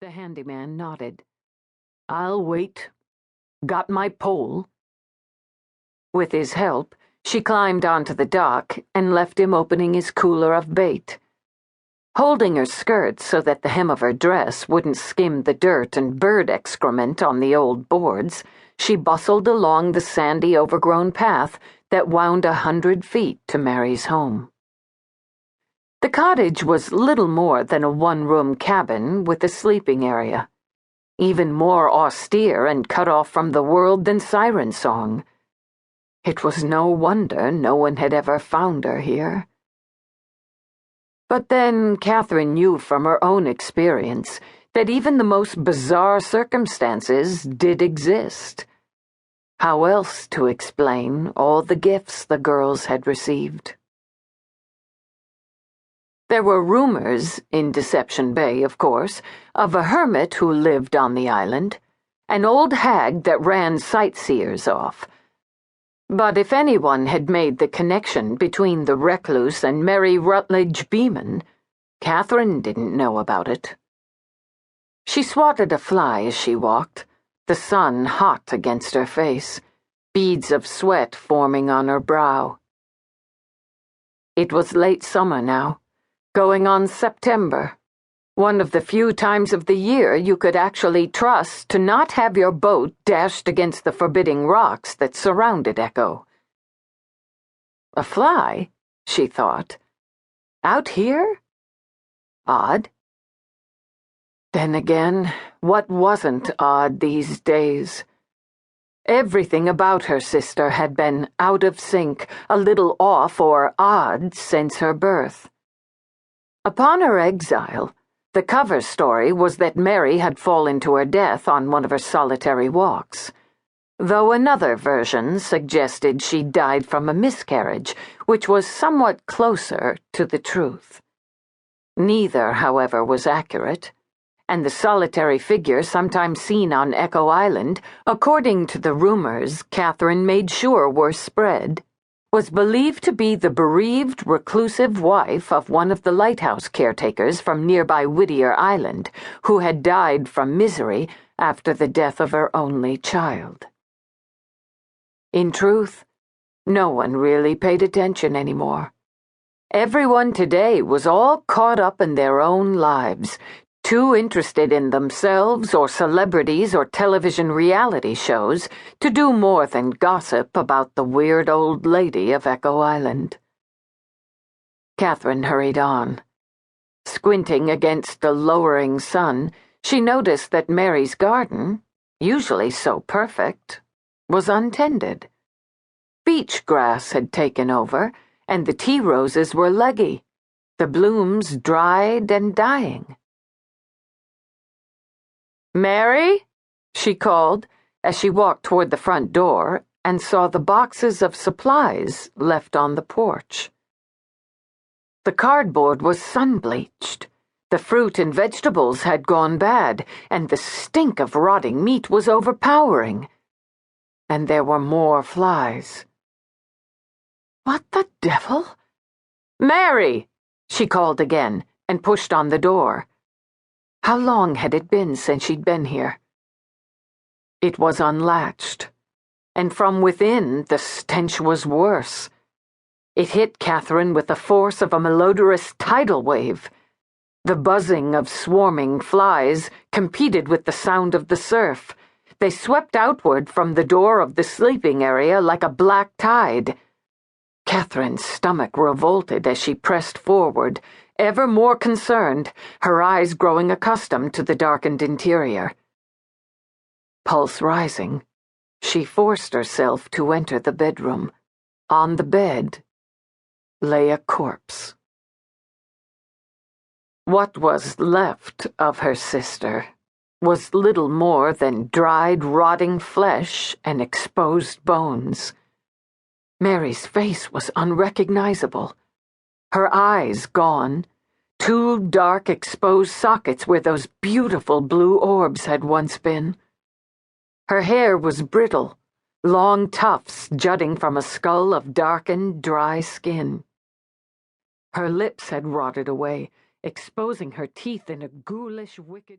The handyman nodded. "I'll wait. Got my pole?" With his help, she climbed onto the dock and left him opening his cooler of bait. Holding her skirt so that the hem of her dress wouldn't skim the dirt and bird excrement on the old boards, she bustled along the sandy, overgrown path that wound 100 feet to Mary's home. The cottage was little more than a one-room cabin with a sleeping area, even more austere and cut off from the world than Siren Song. It was no wonder no one had ever found her here. But then Catherine knew from her own experience that even the most bizarre circumstances did exist. How else to explain all the gifts the girls had received? There were rumors, in Deception Bay, of course, of a hermit who lived on the island, an old hag that ran sightseers off. But if anyone had made the connection between the recluse and Mary Rutledge Beeman, Catherine didn't know about it. She swatted a fly as she walked, the sun hot against her face, beads of sweat forming on her brow. It was late summer now. Going on September, one of the few times of the year you could actually trust to not have your boat dashed against the forbidding rocks that surrounded Echo. A fly, she thought. Out here? Odd. Then again, what wasn't odd these days? Everything about her sister had been out of sync, a little off or odd since her birth. Upon her exile, the cover story was that Mary had fallen to her death on one of her solitary walks, though another version suggested she died from a miscarriage, which was somewhat closer to the truth. Neither, however, was accurate, and the solitary figure sometimes seen on Echo Island, according to the rumors Catherine made sure were spread, was believed to be the bereaved, reclusive wife of one of the lighthouse caretakers from nearby Whittier Island, who had died from misery after the death of her only child. In truth, no one really paid attention anymore. Everyone today was all caught up in their own lives, too interested in themselves or celebrities or television reality shows to do more than gossip about the weird old lady of Echo Island. Catherine hurried on. Squinting against the lowering sun, she noticed that Mary's garden, usually so perfect, was untended. Beach grass had taken over, and the tea roses were leggy, the blooms dried and dying. "Mary?" she called as she walked toward the front door and saw the boxes of supplies left on the porch. The cardboard was sun-bleached, the fruit and vegetables had gone bad, and the stink of rotting meat was overpowering. And there were more flies. "What the devil?" "Mary!" she called again and pushed on the door. How long had it been since she'd been here? It was unlatched, and from within the stench was worse. It hit Catherine with the force of a malodorous tidal wave. The buzzing of swarming flies competed with the sound of the surf. They swept outward from the door of the sleeping area like a black tide. Catherine's stomach revolted as she pressed forward, ever more concerned, her eyes growing accustomed to the darkened interior. Pulse rising, she forced herself to enter the bedroom. On the bed lay a corpse. What was left of her sister was little more than dried, rotting flesh and exposed bones. Mary's face was unrecognizable. Her eyes gone, 2 dark exposed sockets where those beautiful blue orbs had once been. Her hair was brittle, long tufts jutting from a skull of darkened, dry skin. Her lips had rotted away, exposing her teeth in a ghoulish, wicked